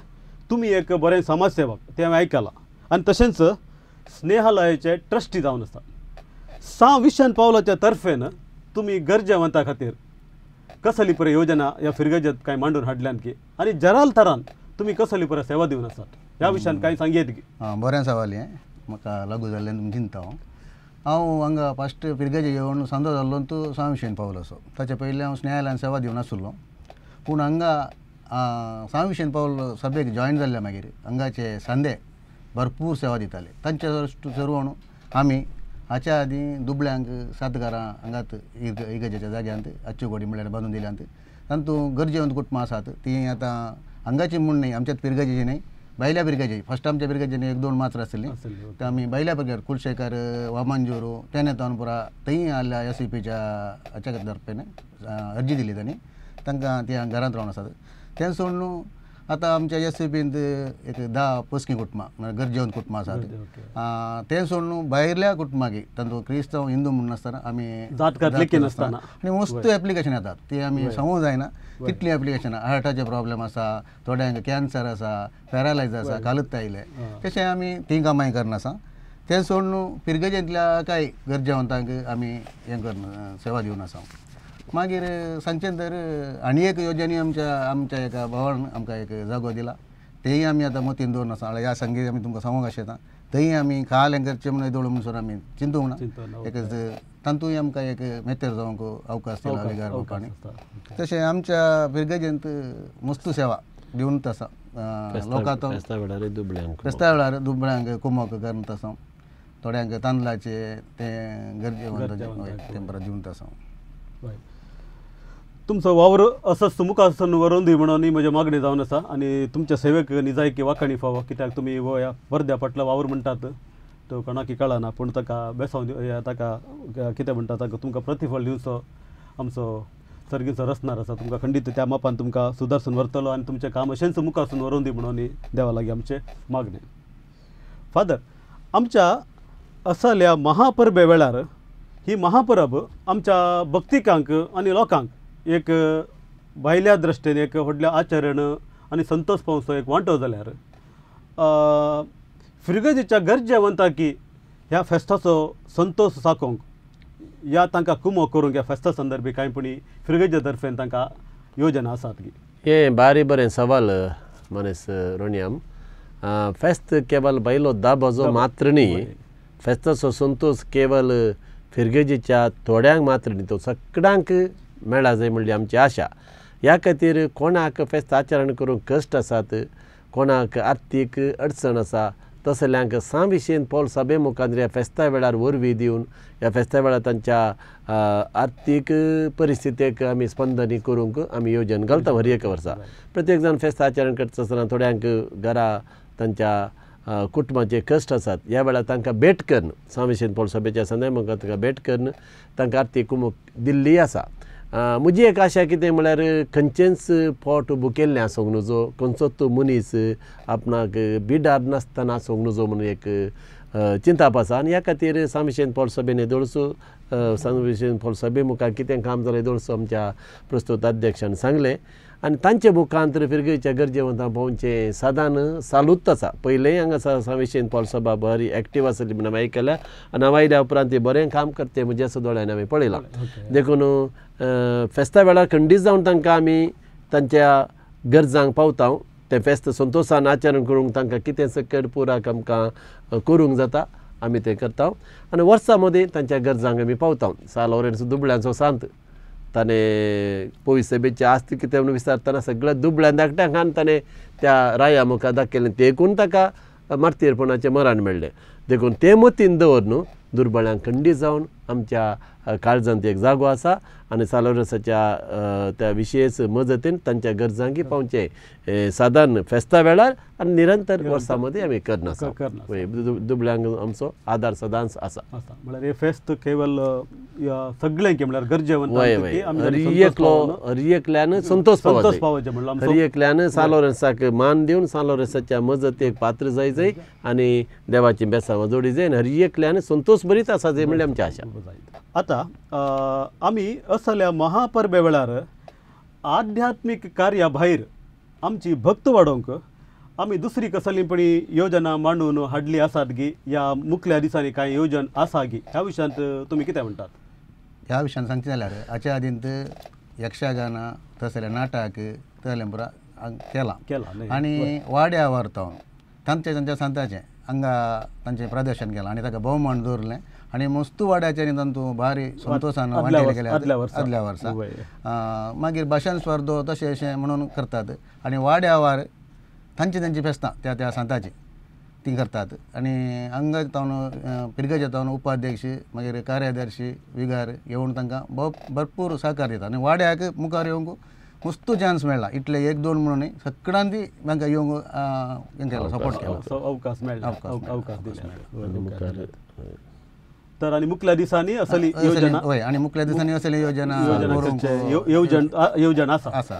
[SPEAKER 3] तुमी एक बरें समाजसेवक तें हांवें आयकलां आनी तशेंच स्नेहालयाचे ट्रस्टी जावन आसा 6 विशान पावलाच्या तर्फेन तुमी गरजेवंता खातीर कसली पळय योजना ह्या फिरगजेंत कांय मांडून हाडल्यान की आनी जराल तरान तुमी कसली पळय सेवा दिवन आसात ह्या विशयान कांय सांगयेत की.
[SPEAKER 7] बरें सवाल हें म्हाका लागू जाल्ल्यान तुमी चिंता हांव हांगा फस्ट फिरगेजे येवन सांदो जाल्लो तूं 6 विशयान पावलो असो ताचे पयलीं हांव स्नेहालयान सेवा दिवन आसलो पूण हांगा 6 विशयान पावलो सभेक जॉयन जाल्ल्या मागीर हांगाचे सांदे भरपूर सेवा दिताले तांचे चरवण आमी हाच्या आदीं दुबळ्यांक 7 घरां हांगात इगर्जेच्या जाग्यांत अच्छी गोडी म्हळ्यार बांदून दिल्यांत तातूंत गरजेवंत कुटुंबां आसात तीं आतां हांगाची म्हूण न्ही आमच्याच पिरगजेची न्ही बैल्या पिरगेजी फस्ट आमच्या पिरगेजेनी 1-2 मात्र आसली तर आमी बैल्या पिरगेर कुलशेखर वामनजोरू तेणे तानपुरा थंय आल्या SCPच्या हाच्या तर्फेन अर्जी दिली तांणी तांकां त्या घरांत रावन आसात तें सोडून न्हू आतां आमच्या SCPंत एक 10 पोसकी कुटुंबां म्हळ्यार गरजेवंत कुटुंबां आसात तें सोडून भायल्या कुटुंबांक तातूंत क्रिस्तांव हिंदू म्हणून नासतना आमी
[SPEAKER 3] नासतना
[SPEAKER 7] आनी मस्त एप्लिकेशन येतात ती आमी सांगूंक जायना कितली एप्लिकेशनां हार्टाचे प्रॉब्लेम आसा थोड्यांक कॅन्सर आसा पॅरालायज आसा कालूच आयले तशें आमी ती कामांय करनासा तें सोडून पिरगेजेंतल्या कांय गरजेवंतांक आमी हें करना सेवा दिवन आसा. मागीर सांगचें तर आनी एक योजने आमच्या एका भावान आमकां एक जागो दिला तेय आमी आतां मतीन दवरून आसा ह्या संगीत आमी तुमकां सांगूंक आशेता थंय आमी खाल हें करचें म्हणून येदोळ म्हणसर आमी चिंतूंक ना एक तातूंय आमकां एक मेतेर जावंक अवकाश दिला विगार लोकांनी तशें आमच्या पिरगेजेंत मस्त सेवा दिवनूच आसा लोकांक फेस्ता वेळार दुबळ्यांक कुमक करनूच आसा थोड्यांक तांदळाचे तें गरजेवंत तें बरें दिवनूच आसा.
[SPEAKER 3] तुमचो वावर असोच मुखासन व्हरून दी म्हणून म्हजी मागणी जावन आसा आनी तुमच्या सेवेक निजायकी वाखाणी फावो कित्याक तुमी हो ह्या वर्ध्या फाटलो वावर म्हणटात तो कोणाकी कळना पूण ताका बेसांव ताका कितें म्हणटा ताका तुमकां प्रतिफळ दिवचो आमचो सर्गीचो रचणार आसा तुमकां खंडीत त्या मापान तुमकां सुदारसून व्हरतलो आनी तुमचें काम अशेंच मुखासून व्हरून दी म्हणून देवा लागीं आमचे मागणे. फादर आमच्या असल्या महापरबे वेळार ही महापरब आमच्या भक्तिकांक आनी लोकांक एक भायल्या दृश्टेन एक व्हडल्या आचरण आनी संतोष पावचो एक वांटो जाल्यार फिरगजेच्या गरजेवंतांकी ह्या फेस्ताचो संतोष साकोंक या तांकां कुमो करूंक ह्या फेस्ता संदर्भी कांयपणी फिरगजे तर्फेन तांकां योजना आसात की.
[SPEAKER 4] हे बारी बरें सवाल मनीस रोणियाम फेस्त केवळ बैलो दाबाजो मात्र न्ही फेस्ताचो संतोष केवळ फिरगेजीच्या थोड्यांक मात्र न्ही तो सगळ्यांक मेळा जाय म्हणली आमची आशा. ह्या खातीर कोणाक फेस्त आचरण करूंक कश्ट आसात कोणाक आर्थीक अडचण आसा तसल्यांक 600 पॉल सभे मुखांतर ह्या फेस्ता वेळार वरवीं दिवन ह्या फेस्ता वेळार तांच्या आर्थीक परिस्थितीक आमी स्पंदनी करूंक आमी येवजण घालता हर एक वर्सा. प्रत्येक जाण फेस्त आचरण करता आसतना थोड्यांक घरा तांच्या कुटुंबाचे कश्ट आसात ह्या वेळार तांकां भेट करून 600 पॉल सभेच्या संदय मुखार तांकां भेट करून तांकां आर्थीक कुमक दिल्ली आसा. म्हजी एक आशा कितें म्हळ्यार खंयचेंच पोट बुकेल्लें आसूंक नजो खंयचोच मनीस आपणाक बिडार नासतना आसूंक नजो म्हणून एक चिंताप आसा आनी ह्या खातीर 600 पॉल सभेन येदोळसो 600 पॉल सभे मुखार कितें काम जालें येदोळसो आमच्या प्रस्तुत अध्यक्षान सांगलें आनी तांचे मुखांतर फिरगेच्या गरजेवंतां भोंवचें सदां चालूच आसा. पयलेंय हांगा 600 पॉल सभा बरी एक्टीव आसली म्हणून हांवें आयकल्या आनी हांव आयल्या उपरांत ती बरें काम करते म्हज्या दोळ्यान हांवें पळयलां. देखून फेस्ता वेळार खंडीत जावन तांकां आमी तांच्या गरजांक पावता. तें फेस्त संतोशान आचरण करूंक तांकां कितें सकयल पुराक आमकां करूंक जाता आमी तें करता आनी वर्सां मदीं तांच्या गरजांक आमी पावता. साल लॉरेन्स दुबळ्यांचो सांत ताणें पोय सभेची आस्त कितें म्हणून विचारतना सगळ्या दुबळ्या धाकट्यांक आनी ताणें त्या राया मुखार दाखयलें देखून ताका मार्तीरपणाचें मरण मेळ्ळें. देखून ते मतीन दवरून दुर्बळ्यांक खंडीत जावन आमच्या काळजांत एक जागो आसा आनी सालोरसाच्या त्या विशेष मजतीन तांच्या गरजांकी पावचें सादारण फेस्ता वेळार आनी निरंतर वर्सां मदीं आमी करनासा. दुबळ्यांक आमचो आदार सदांच आसा.
[SPEAKER 3] म्हळ्यार हे फेस्त केवळ सगळ्यांक म्हळ्यार गरजेवंत
[SPEAKER 4] हरियेकल्यान संतोष
[SPEAKER 3] पावचे म्हणल्यार
[SPEAKER 4] हरियेकल्यान सालोरसाक मान दिवन सालोरसाच्या मजतीक पात्र जाय आनी देवाची बेसांवां जोडी जाय हरियेकल्यान संतोष बरीच आसा जे म्हणल्यार आमची आशा.
[SPEAKER 3] आतां आमी असल्या महापर्वे वेळार आध्यात्मीक कार्या भायर आमची भक्त वाडोवंक आमी दुसरी कसलीपणी योजना मांडून हाडली आसात गी ह्या मुखल्या दिसांनी कांय येवजण आसा गी ह्या विशयांत तुमी कितें म्हणटात?
[SPEAKER 7] ह्या विशयान सांगचें जाल्यार हाच्या आदींत यक्षगाना तसले नाटक तसलें पुरा केलां आनी वाड्या व्हरतावन तांच्या सांताचें हांगा तांचें प्रदर्शन केलां आनी ताका भोवमान दवरलें आनी मस्तू वाड्याचें न्ही तांतूं भारी संतोशान वांटेले गेले आदल्या वर्सा. मागीर भाशण स्पर्धो तशें अशें म्हणून करतात आनी वाड्या वार तांची फेस्तां त्या सांताची ती करतात आनी हांगा तावन पिरगेच्या तावन उपाध्यक्ष मागीर कार्याध्यक्ष विगार येवन तांकां भरपूर सहकार दितात आनी वाड्याक मुखार येवंक मस्तू चान्स मेळ्ळा. इतले 1-2 म्हणून न्ही सगळ्यांनी तांकां येवंक केला सपोर्ट केला
[SPEAKER 3] अवकाश दिला. तर आनी मुखल्या दिसांनी असली योजना
[SPEAKER 7] हय आनी मुखल्या दिसांनी असली योजना
[SPEAKER 3] येवजण आसा.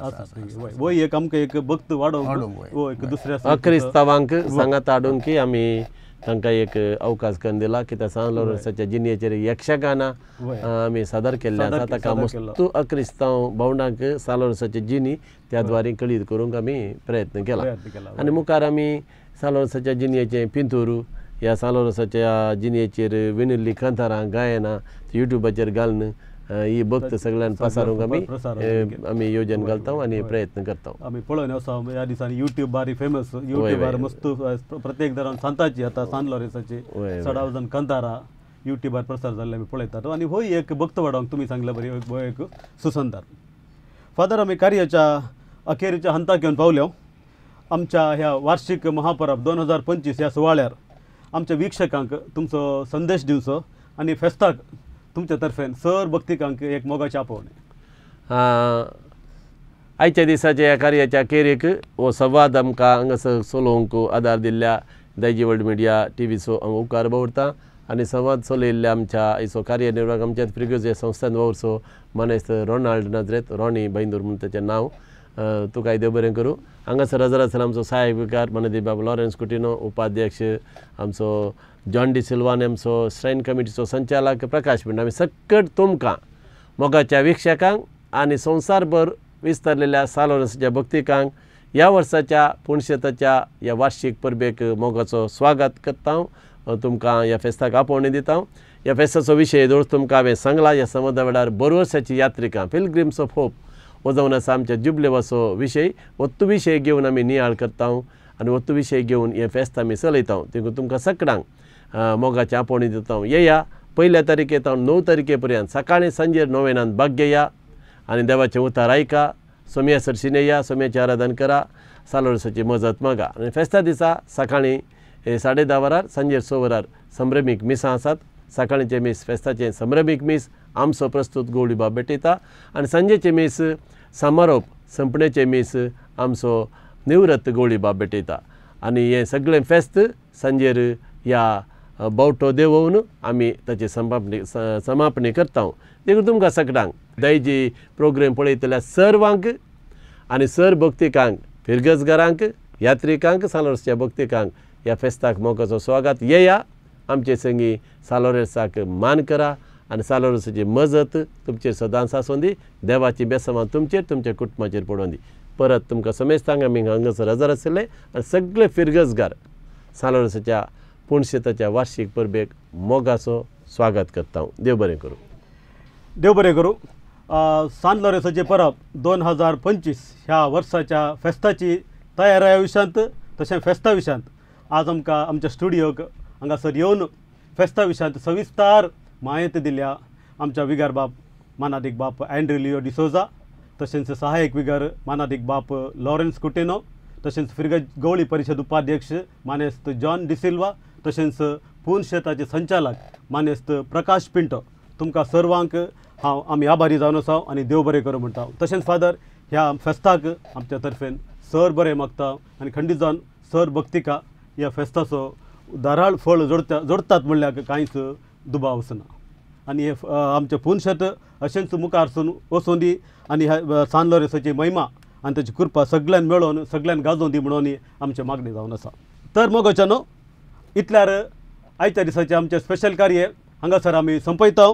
[SPEAKER 3] वय एक आमकां एक भक्त वाडोवंक एक दुसऱ्या
[SPEAKER 4] अक्रिस्तावांक सांगात हाडूंक की आमी तांकां एक अवकाश करून दिला कित्याक साल लॉरेन्साच्या जिणेचेर यक्षगाना आमी सादर केल्लें आसा. ताका मस्तू अक्रिस्तांव भोंवडांक साल लॉरेन्साची जिणी त्या द्वारे कळीत करूंक आमी प्रयत्न केला आनी मुखार आमी साल लॉरेन्साच्या जिणेचें पिंतूर ह्या साल लॉरेन्साच्या जिणेचेर विणिल्लीं कांतारां गायनां युट्यूबाचेर घालून ही भक्त सगळ्यांक पसारूंक आमी येवजण घालता आनी प्रयत्न करता.
[SPEAKER 3] आमी पळोवन आसा ह्या दिसांनी युट्यूब बारी फेमस युट्यूबार मस्त प्रत्येक दरान सांताची आतां साल लॉरेन्साची 6,000 कांतारां युट्यूबार प्रसार जाल्ले आमी पळयतात आनी हो एक भक्त वाडोवंक तुमी सांगले बरी हो एक सुसंदार. फादर आमी कार्याच्या अखेरच्या हंताक येवन पावल्यो. आमच्या ह्या वार्षिक महापरब 2025 ह्या सुवाळ्यार आमच्या वीक्षकांक तुमचो संदेश दिवचो आनी फेस्ताक तुमच्या तर्फेन सर भक्तिकांक एक मोगाचें आपोवणें.
[SPEAKER 4] आयच्या दिसाच्या ह्या कार्याच्या अखेरेक हो संवाद आमकां हांगासर चलोवंक आदार दिल्ल्या दैजी वर्ल्ड मिडिया टीव्हीचो हांव उपकार दवरतां आनी संवाद चलयल्ल्या आमच्या आयचो कार्यनिर्वाहक आमच्या फ्रिगोजे संस्थान वरचो मनेस्त रोनाल्ड नाजरेत रॉनी बैंदूर म्हणून ताचें नांव. तुका देव बरें करूं. हांगासर हजर आसले आमचो सहाय्यक विकार मनदीप बाब लॉरेन्स कुटिनो उपाध्यक्ष आमचो जॉन डी सिल्वान आमचो श्राइन कमिटीचो संचालक प्रकाश पिंड आमी सकट तुमकां मोगाच्या वीक्षकांक आनी संवसारभर विस्तारलेल्या साल लॉरेन्साच्या भक्तिकांक ह्या वर्साच्या पुणशेताच्या ह्या वार्षिक परबेक मोगाचो स्वागत करता. तुमकां ह्या फेस्ताक आपोवणी दिता. ह्या फेस्ताचो विशय दोळ तुमकां हांवें सांगला. ह्या संबंदा वेळार बरे वर्साची यात्रिकां पिलग्रिम्स ऑफ होप हो जावन आसा आमच्या जुबलेवाचो विशय. वत्तू विशय घेवन आमी नियाळ करता आनी वत्तू विशय घेवन हें फेस्त आमी चलयता. देखून तुमकां सगळ्यांक मोगाचें आपोवणी दिता. येया 1 तारीखे तावन 9 तारखे पर्यंत सकाळीं सांजेर 9 भाग घेया आनी देवाचें उतार आयका. सोम्या सरशिने या सोम्याचें आराधन करा साल लॉरेन्साची मजत मागा आनी फेस्ता दिसा सकाळीं 10:30 वरार सांजेर 6 वरार संभ्रमीक मिसां आसात. सकाळींचे मीस फेस्ताचे संभ्रमीक मीस आमचो प्रस्तूत गवळी बाब भेटयता आनी सांजेचे मीस समारोप संपणेचे मीस आमचो निवृत्त गवळी बाब भेटयता. आनी हें सगळें फेस्त सांजेर ह्या बावटो देंवोवन आमी ताची समापणी करता. देखून तुमकां सगळ्यांक दयजी प्रोग्राम पळयतल्या सर्वांक आनी सर भक्तिकांक फिरगजगारांक यात्रिकांक सालोर्सच्या भक्तिकांक ह्या फेस्ताक मोगाचो स्वागत. येया आमचे संगी सालोरेसाक मान करा आनी सालोरेसाची मजत तुमचेर सदांच आसूं दी. देवाची बेसमां तुमचेर तुमच्या कुटुंबाचेर पडोवन दी. परत तुमकां समेस्तांक आमी हांगासर हजर आशिल्ले आनी सगळे फिरगजगार सालोरेसाच्या पुणशेताच्या वार्षिक परबेक मोगाचो स्वागत करता. देव बरें करूं.
[SPEAKER 3] देव बरें करूं. सांत लॉरेन्साचें परब 2025 ह्या वर्साच्या फेस्ताची तयाऱ्या विशयांत तशें फेस्ता विशयांत आज आमकां आमच्या स्टुडियोक हांगासर येवन फेस्ता विशयांत सविस्तार माहिती दिल्या आमच्या विगार बाप मानादीक बाप अँड्रू लिओ डिसोजा, तशेंच सहाय्यक विगार मानादीक बाप लॉरेन्स कुटेनो, तशेंच फिरगज गवळी परिशद उपाध्यक्ष मानेस्त जॉन डिसिल्वा, तशेंच पुणशेताचे संचालक मानेस्त प्रकाश पिंटो. तुमकां सर्वांक आमी आभारी जावन आसा आनी देव बरें करूं म्हणटा. तशेंच फादर ह्या फेस्ताक आमच्या तर्फेन सर बरें मागता आनी खंडीत जावन सर भक्तिका ह्या फेस्ताचो दाराळ फळ जोडतात म्हणल्यार कांयच दुबाव आसना. आनी हे आमचे पुणशेत अशेंच मुखार वचूं दी आनी ह्या सांत लॉरेन्साची महिमा आनी ताची कृपा सगळ्यांक मेळोवन सगळ्यांक गाजोवन दी म्हणून आमचें मागणी जावन आसा. तर मोगोच्यानो इतल्यार आयच्या दिसाचें आमचें स्पेशल कार्य हांगासर आमी संपयता.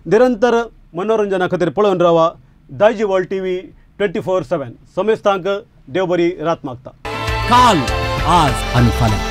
[SPEAKER 3] निरंतर मनोरंजना खातीर पळोवन रावा दायजी वर्ल्ड TV 24/7. समेस्तांक देव बरी रात मागता.
[SPEAKER 2] काल आज आणि फाल्यां